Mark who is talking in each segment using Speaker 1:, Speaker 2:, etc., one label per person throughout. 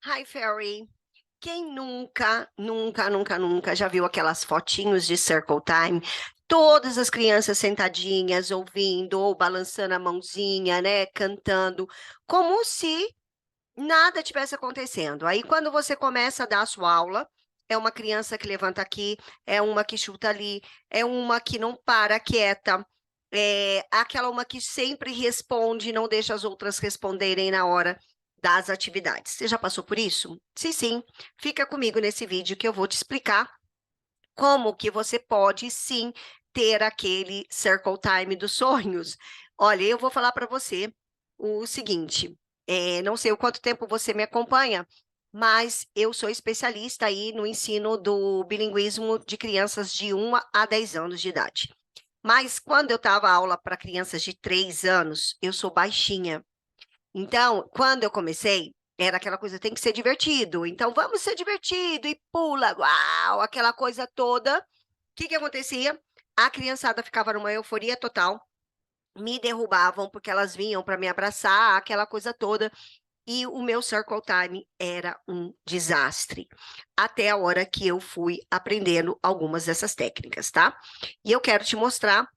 Speaker 1: Hi, Fairy. Quem nunca já viu aquelas fotinhos de Circle Time? Todas as crianças sentadinhas, ouvindo ou balançando a mãozinha, né? Cantando, como se nada tivesse acontecendo. Aí, quando você começa a dar a sua aula, é uma criança que levanta aqui, é uma que chuta ali, é uma que não para quieta, é aquela uma que sempre responde, não deixa as outras responderem na hora das atividades. Você já passou por isso? Se sim, fica comigo nesse vídeo que eu vou te explicar como que você pode sim ter aquele circle time dos sonhos. Olha, eu vou falar para você o seguinte, não sei o quanto tempo você me acompanha, mas eu sou especialista aí no ensino do bilinguismo de crianças de 1 a 10 anos de idade. Mas quando eu dava aula para crianças de 3 anos, eu sou baixinha. Então, quando eu comecei, era aquela coisa, tem que ser divertido. Então, vamos ser divertido e pula, uau, aquela coisa toda. O que que acontecia? A criançada ficava numa euforia total, me derrubavam porque elas vinham para me abraçar, aquela coisa toda. E o meu circle time era um desastre, até a hora que eu fui aprendendo algumas dessas técnicas, tá? E eu quero te mostrar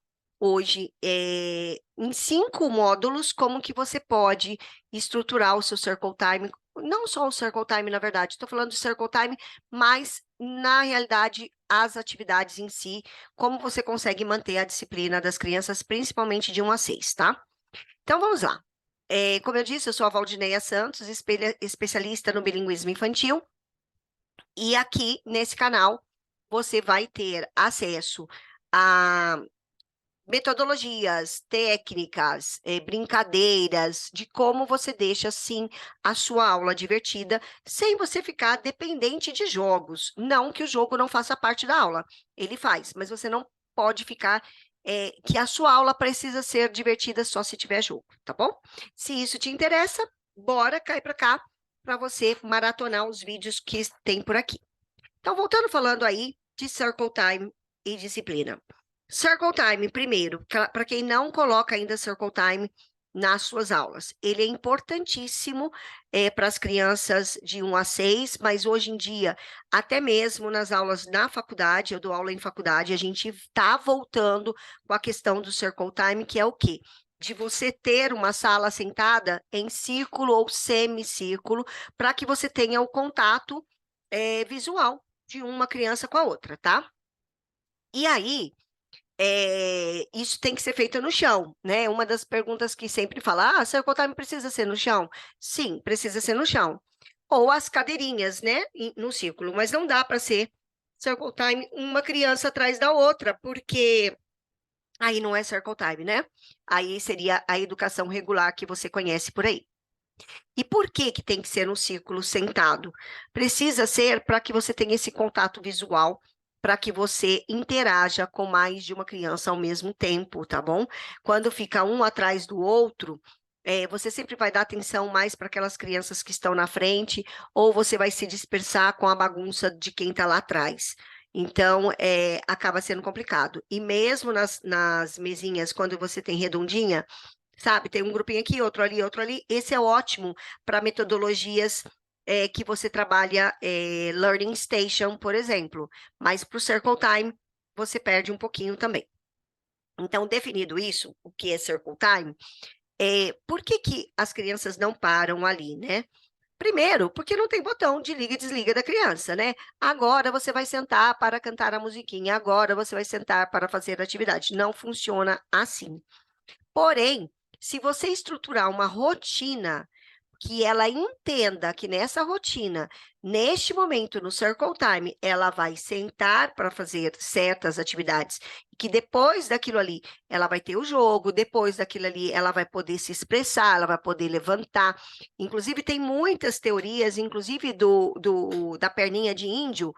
Speaker 1: hoje, em 5 módulos, como que você pode estruturar o seu circle time, não só o circle time, na verdade, estou falando de circle time, mas, na realidade, as atividades em si, como você consegue manter a disciplina das crianças, principalmente de 1 a 6, tá? Então, vamos lá. Como eu disse, eu sou a Valdineia Santos, especialista no bilinguismo infantil, e aqui nesse canal você vai ter acesso a metodologias, técnicas, brincadeiras, de como você deixa, sim, a sua aula divertida, sem você ficar dependente de jogos. Não que o jogo não faça parte da aula, ele faz, mas você não pode ficar, que a sua aula precisa ser divertida só se tiver jogo, tá bom? Se isso te interessa, bora, cai para cá, para você maratonar os vídeos que tem por aqui. Então, voltando falando aí de Circle Time e disciplina. Circle Time, primeiro, para quem não coloca ainda Circle Time nas suas aulas, ele é importantíssimo para as crianças de 1 a 6, mas hoje em dia, até mesmo nas aulas na faculdade, eu dou aula em faculdade, a gente está voltando com a questão do Circle Time, que é o quê? De você ter uma sala sentada em círculo ou semicírculo, para que você tenha o contato visual de uma criança com a outra, tá? E aí, isso tem que ser feito no chão, né? Uma das perguntas que sempre fala, circle time precisa ser no chão? Sim, precisa ser no chão. Ou as cadeirinhas, né, no círculo, mas não dá para ser circle time uma criança atrás da outra, porque aí não é circle time, né? Aí seria a educação regular que você conhece por aí. E por que que tem que ser um círculo sentado? Precisa ser para que você tenha esse contato visual, para que você interaja com mais de uma criança ao mesmo tempo, tá bom? Quando fica um atrás do outro, você sempre vai dar atenção mais para aquelas crianças que estão na frente, ou você vai se dispersar com a bagunça de quem está lá atrás. Então, acaba sendo complicado. E mesmo nas mesinhas, quando você tem redondinha, sabe? Tem um grupinho aqui, outro ali, outro ali. Esse é ótimo para metodologias que você trabalha Learning Station, por exemplo. Mas para o Circle Time, você perde um pouquinho também. Então, definido isso, o que é Circle Time, por que que as crianças não param ali, né? Primeiro, porque não tem botão de liga e desliga da criança, né? Agora você vai sentar para cantar a musiquinha, agora você vai sentar para fazer a atividade. Não funciona assim. Porém, se você estruturar uma rotina que ela entenda que nessa rotina, neste momento, no Circle Time, ela vai sentar para fazer certas atividades, que depois daquilo ali, ela vai ter o jogo, depois daquilo ali, ela vai poder se expressar, ela vai poder levantar. Inclusive, tem muitas teorias, inclusive da perninha de índio,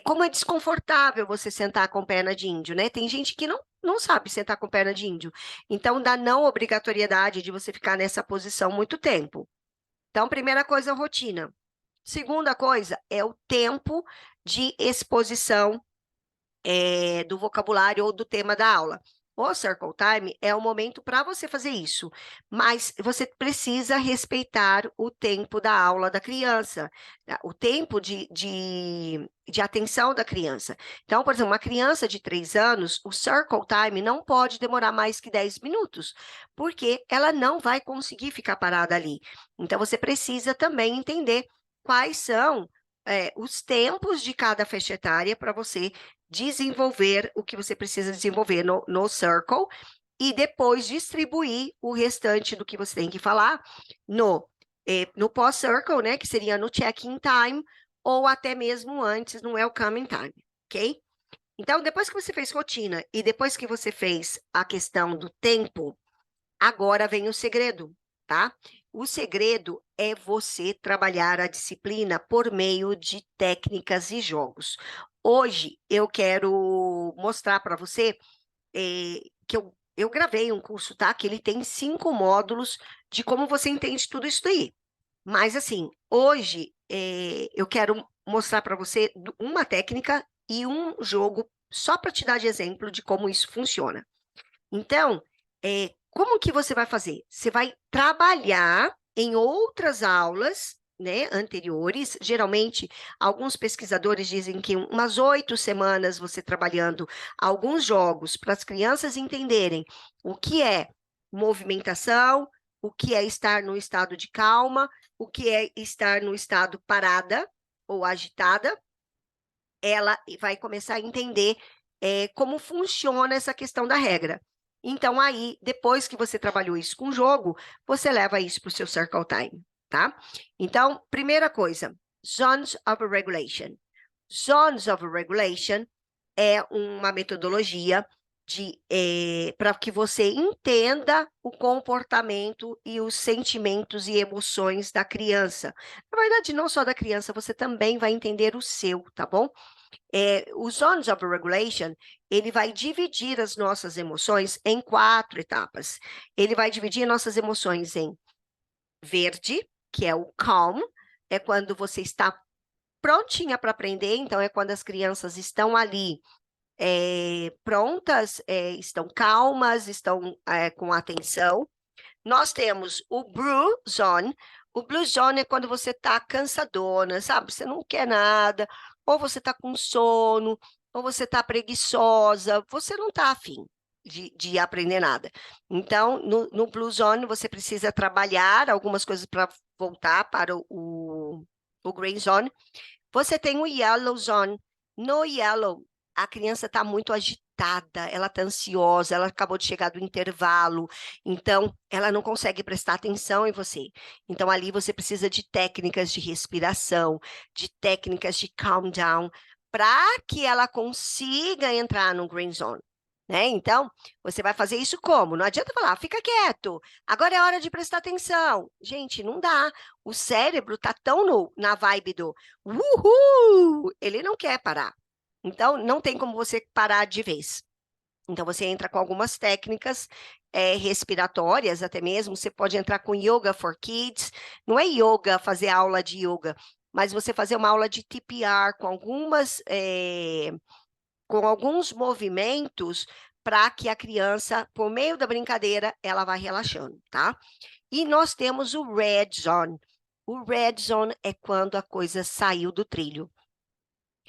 Speaker 1: como é desconfortável você sentar com perna de índio, né? Tem gente que não sabe sentar com perna de índio. Então, dá não obrigatoriedade de você ficar nessa posição muito tempo. Então, primeira coisa, rotina. Segunda coisa é o tempo de exposição do vocabulário ou do tema da aula. O circle time é o momento para você fazer isso, mas você precisa respeitar o tempo da aula da criança, tá? O tempo de atenção da criança. Então, por exemplo, uma criança de 3 anos, o circle time não pode demorar mais que 10 minutos, porque ela não vai conseguir ficar parada ali. Então, você precisa também entender quais são os tempos de cada faixa etária para você desenvolver o que você precisa desenvolver no Circle e depois distribuir o restante do que você tem que falar no pós-Circle, né, que seria no check-in time ou até mesmo antes no welcoming time, ok? Então, depois que você fez rotina e depois que você fez a questão do tempo, agora vem o segredo, tá? O segredo é você trabalhar a disciplina por meio de técnicas e jogos. Hoje eu quero mostrar para você que eu gravei um curso, tá? Que ele tem 5 módulos de como você entende tudo isso aí. Mas assim, hoje eu quero mostrar para você uma técnica e um jogo só para te dar de exemplo de como isso funciona. Então, como que você vai fazer? Você vai trabalhar em outras aulas, né, anteriores. Geralmente, alguns pesquisadores dizem que umas 8 semanas você trabalhando alguns jogos para as crianças entenderem o que é movimentação, o que é estar no estado de calma, o que é estar no estado parada ou agitada. Ela vai começar a entender como funciona essa questão da regra. Então, aí, depois que você trabalhou isso com o jogo, você leva isso para o seu Circle Time, tá? Então, primeira coisa, Zones of Regulation. Zones of Regulation é uma metodologia para que você entenda o comportamento e os sentimentos e emoções da criança. Na verdade, não só da criança, você também vai entender o seu, tá bom? O Zones of Regulation, ele vai dividir as nossas emoções em 4 etapas. Ele vai dividir nossas emoções em verde, que é o calm, é quando você está prontinha para aprender, então é quando as crianças estão ali prontas, estão calmas, estão com atenção. Nós temos o Blue Zone. O Blue Zone é quando você está cansadona, sabe? Você não quer nada, ou você está com sono, ou você está preguiçosa, você não está afim de aprender nada. Então, no Blue Zone, você precisa trabalhar algumas coisas para voltar para o Green Zone. Você tem o Yellow Zone. No Yellow, a criança está muito agitada, ela está ansiosa, ela acabou de chegar do intervalo, então ela não consegue prestar atenção em você. Então, ali você precisa de técnicas de respiração, de técnicas de calm down, para que ela consiga entrar no Green Zone. Né? Então, você vai fazer isso como? Não adianta falar, fica quieto, agora é hora de prestar atenção. Gente, não dá. O cérebro está tão na vibe do uhul, ele não quer parar. Então, não tem como você parar de vez. Então, você entra com algumas técnicas respiratórias, até mesmo. Você pode entrar com Yoga for Kids. Não é yoga, fazer aula de yoga, mas você fazer uma aula de TPR com alguns movimentos para que a criança, por meio da brincadeira, ela vá relaxando, tá? E nós temos o Red Zone. O Red Zone é quando a coisa saiu do trilho.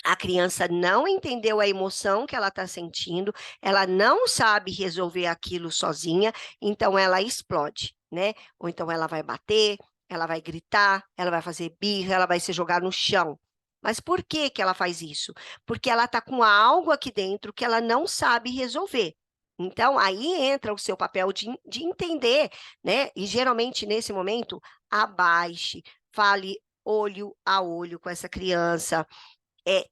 Speaker 1: A criança não entendeu a emoção que ela está sentindo, ela não sabe resolver aquilo sozinha, então ela explode, né? Ou então ela vai bater, ela vai gritar, ela vai fazer birra, ela vai se jogar no chão. Mas por que que ela faz isso? Porque ela está com algo aqui dentro que ela não sabe resolver. Então, aí entra o seu papel de entender, né? E geralmente, nesse momento, abaixe, fale olho a olho com essa criança,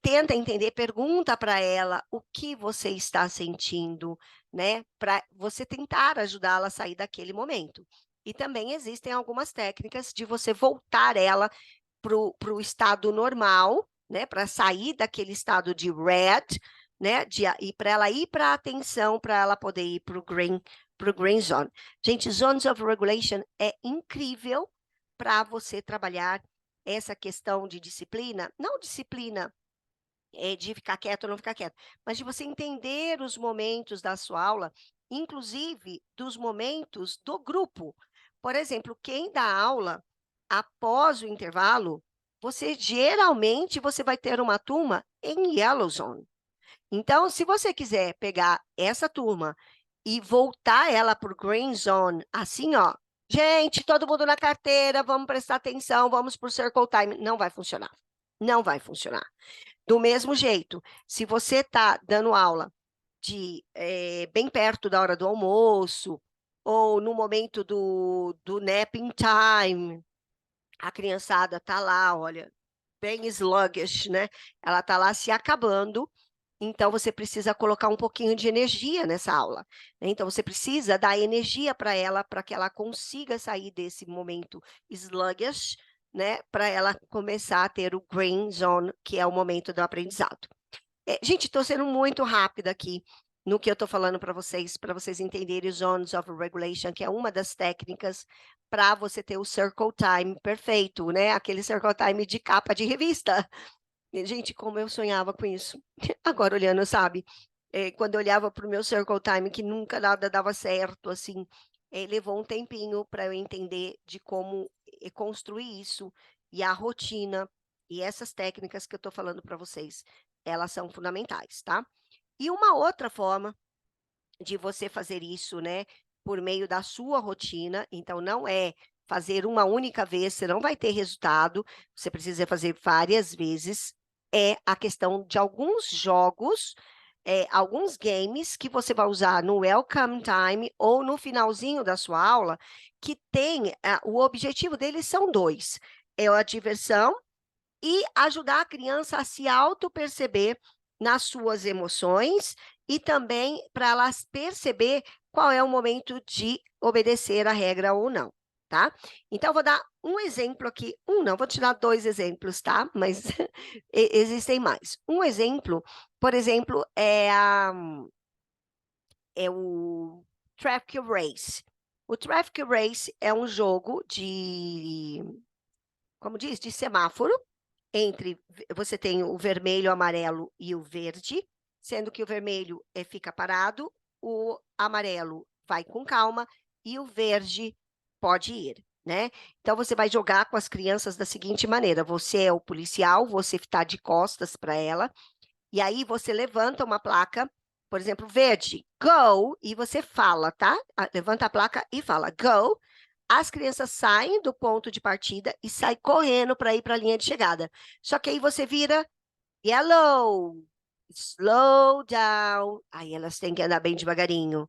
Speaker 1: tenta entender, pergunta para ela o que você está sentindo, né? Para você tentar ajudá-la a sair daquele momento. E também existem algumas técnicas de você voltar ela para o estado normal, né? Para sair daquele estado de red, né? E para ela ir para a atenção, para ela poder ir para o green zone. Gente, zones of regulation é incrível para você trabalhar essa questão de disciplina, não disciplina de ficar quieto ou não ficar quieto, mas de você entender os momentos da sua aula inclusive dos momentos do grupo. Por exemplo, quem dá aula após o intervalo, geralmente você vai ter uma turma em Yellow Zone. Então, se você quiser pegar essa turma e voltar ela para o Green Zone, assim, ó, gente, todo mundo na carteira, vamos prestar atenção, vamos para o Circle Time, não vai funcionar. Não vai funcionar. Do mesmo jeito, se você está dando aula bem perto da hora do almoço, ou no momento do napping time, a criançada está lá, olha, bem sluggish, né? Ela está lá se acabando, então você precisa colocar um pouquinho de energia nessa aula, né? Então você precisa dar energia para ela, para que ela consiga sair desse momento sluggish, né? Para ela começar a ter o green zone, que é o momento do aprendizado. Gente, estou sendo muito rápida aqui no que eu estou falando para vocês entenderem os Zones of Regulation, que é uma das técnicas para você ter o Circle Time perfeito, né? Aquele Circle Time de capa de revista. Gente, como eu sonhava com isso. Agora, olhando, sabe? Quando eu olhava para o meu Circle Time, que nunca nada dava certo, assim, levou um tempinho para eu entender de como construir isso e a rotina e essas técnicas que eu estou falando para vocês, elas são fundamentais, tá? E uma outra forma de você fazer isso, né, por meio da sua rotina, então não é fazer uma única vez, você não vai ter resultado, você precisa fazer várias vezes, é a questão de alguns jogos, alguns games que você vai usar no Welcome Time ou no finalzinho da sua aula, que tem, o objetivo deles são dois, é a diversão e ajudar a criança a se auto-perceber nas suas emoções e também para elas perceber qual é o momento de obedecer a regra ou não, tá? Então, eu vou dar um exemplo aqui, vou te dar 2 exemplos, tá? Mas existem mais. Um exemplo, por exemplo, é o Traffic Race. O Traffic Race é um jogo como diz, de semáforo, você tem o vermelho, o amarelo e o verde, sendo que o vermelho fica parado, o amarelo vai com calma e o verde pode ir, né? Então, você vai jogar com as crianças da seguinte maneira, você é o policial, você está de costas para ela, e aí você levanta uma placa, por exemplo, verde, go, e você fala, tá? Levanta a placa e fala, go. As crianças saem do ponto de partida e saem correndo para ir para a linha de chegada. Só que aí você vira yellow, slow down. Aí elas têm que andar bem devagarinho.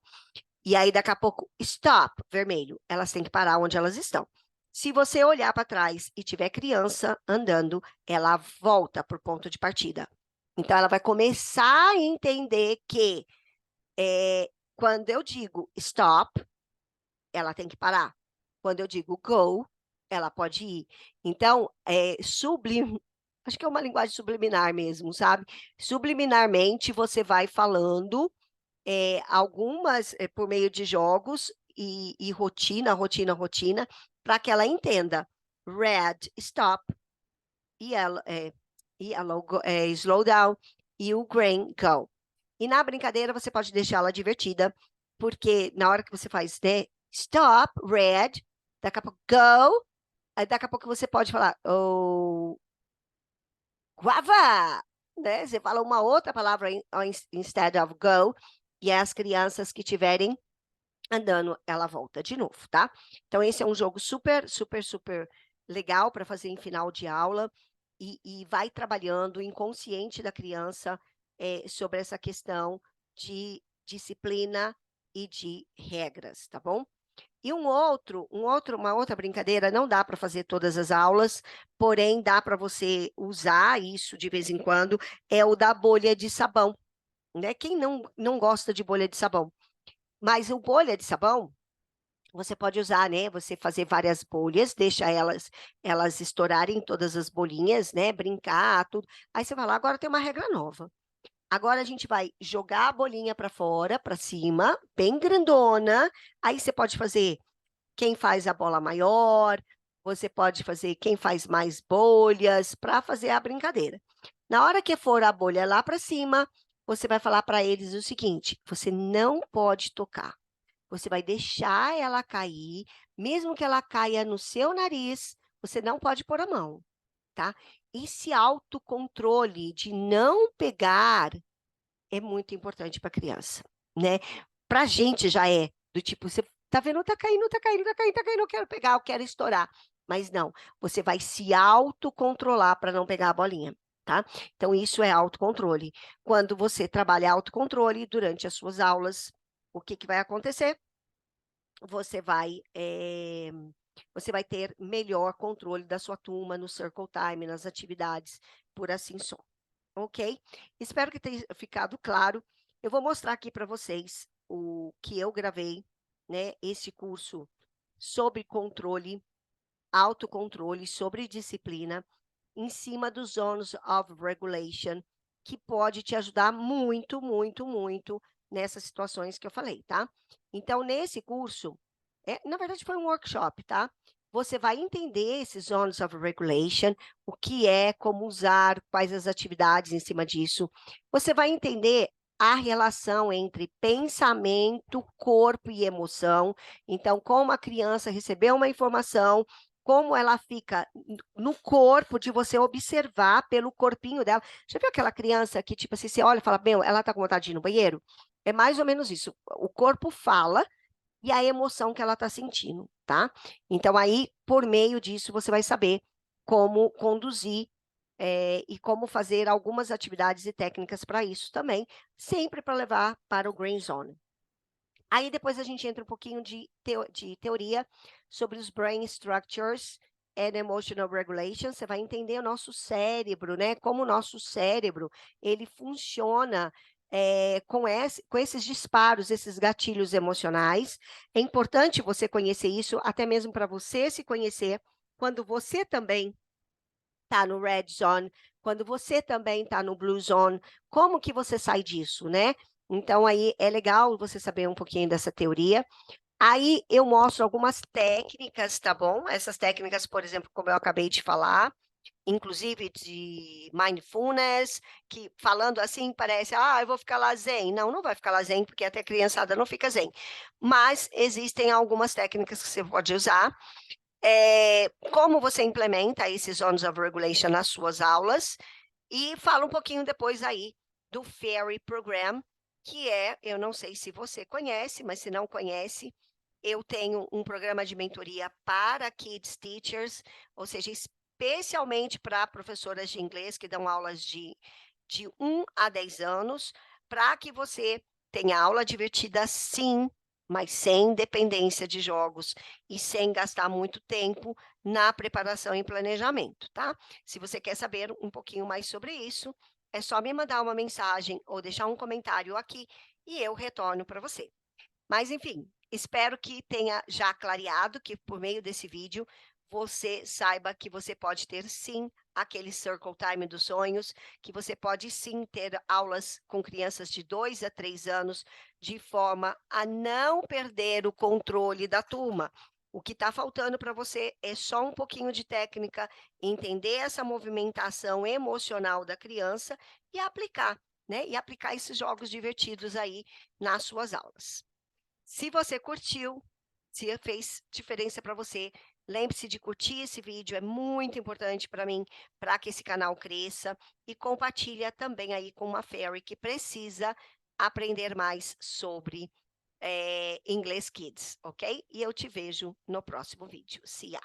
Speaker 1: E aí daqui a pouco, stop, vermelho. Elas têm que parar onde elas estão. Se você olhar para trás e tiver criança andando, ela volta para o ponto de partida. Então, ela vai começar a entender que quando eu digo stop, ela tem que parar. Quando eu digo go, ela pode ir. Então, acho que é uma linguagem subliminar mesmo, sabe? Subliminarmente, você vai falando algumas por meio de jogos e rotina, para que ela entenda. Red, stop. Yellow, slow down. E o green, go. E na brincadeira, você pode deixá-la divertida, porque na hora que você faz, né, stop, red, daqui a pouco, go, aí daqui a pouco você pode falar, oh, guava, né? Você fala uma outra palavra instead of go, e as crianças que tiverem andando, ela volta de novo, tá? Então, esse é um jogo super, super, super legal para fazer em final de aula e vai trabalhando o inconsciente da criança sobre essa questão de disciplina e de regras, tá bom? E uma outra brincadeira, não dá para fazer todas as aulas, porém dá para você usar isso de vez em quando, é o da bolha de sabão, né? Quem não gosta de bolha de sabão? Mas o bolha de sabão, você pode usar, né? Você fazer várias bolhas, deixa elas estourarem todas as bolinhas, né? Brincar, tudo. Aí você vai lá, agora tem uma regra nova. Agora a gente vai jogar a bolinha para fora, para cima, bem grandona. Aí você pode fazer quem faz a bola maior, você pode fazer quem faz mais bolhas para fazer a brincadeira. Na hora que for a bolha lá para cima, você vai falar para eles o seguinte: você não pode tocar. Você vai deixar ela cair, mesmo que ela caia no seu nariz, você não pode pôr a mão, tá? Esse autocontrole de não pegar é muito importante para a criança, né? Para a gente já é, do tipo, você tá vendo, tá caindo, tá caindo, tá caindo, tá caindo, eu quero pegar, eu quero estourar. Mas não, você vai se autocontrolar para não pegar a bolinha, tá? Então, isso é autocontrole. Quando você trabalha autocontrole durante as suas aulas, o que que vai acontecer? Você vai, você vai ter melhor controle da sua turma no circle time, nas atividades, por assim só. Ok? Espero que tenha ficado claro. Eu vou mostrar aqui para vocês o que eu gravei, né? Esse curso sobre controle, autocontrole, sobre disciplina, em cima dos Zones of Regulation, que pode te ajudar muito, muito, muito nessas situações que eu falei, tá? Então, nesse curso, na verdade foi um workshop, tá? Você vai entender esses Zones of Regulation, o que é, como usar, quais as atividades em cima disso. Você vai entender a relação entre pensamento, corpo e emoção. Então, como a criança recebeu uma informação, como ela fica no corpo, de você observar pelo corpinho dela. Já viu aquela criança que, tipo assim, você olha e fala, meu, ela tá com vontade de ir no banheiro? É mais ou menos isso. O corpo fala e a emoção que ela está sentindo, tá? Então, aí, por meio disso, você vai saber como conduzir e como fazer algumas atividades e técnicas para isso também, sempre para levar para o Green Zone. Aí depois a gente entra um pouquinho de teoria sobre os brain structures and emotional regulation. Você vai entender o nosso cérebro, né? Como o nosso cérebro ele funciona com esses disparos, esses gatilhos emocionais. É importante você conhecer isso, até mesmo para você se conhecer, quando você também está no red zone, quando você também está no blue zone, como que você sai disso, né? Então, aí é legal você saber um pouquinho dessa teoria. Aí eu mostro algumas técnicas, tá bom? Essas técnicas, por exemplo, como eu acabei de falar, inclusive de mindfulness, que falando assim parece, eu vou ficar lá zen. Não, não vai ficar lá zen, porque até criançada não fica zen. Mas existem algumas técnicas que você pode usar. Como você implementa esses Zones of Regulation nas suas aulas, e fala um pouquinho depois aí do Fairy Program, que eu não sei se você conhece, mas se não conhece, eu tenho um programa de mentoria para Kids Teachers, ou seja, especialmente para professoras de inglês que dão aulas de 1 a 10 anos, para que você tenha aula divertida sim, mas sem dependência de jogos e sem gastar muito tempo na preparação e planejamento, tá? Se você quer saber um pouquinho mais sobre isso, é só me mandar uma mensagem ou deixar um comentário aqui e eu retorno para você. Mas, enfim, espero que tenha já clareado que por meio desse vídeo você saiba que você pode ter sim aquele Circle Time dos sonhos, que você pode sim ter aulas com crianças de 2 a 3 anos, de forma a não perder o controle da turma. O que está faltando para você é só um pouquinho de técnica, entender essa movimentação emocional da criança e aplicar, né? E aplicar esses jogos divertidos aí nas suas aulas. Se você curtiu, se fez diferença para você, lembre-se de curtir esse vídeo, é muito importante para mim, para que esse canal cresça, e compartilha também aí com uma fairy que precisa aprender mais sobre Inglês Kids, ok? E eu te vejo no próximo vídeo. See ya!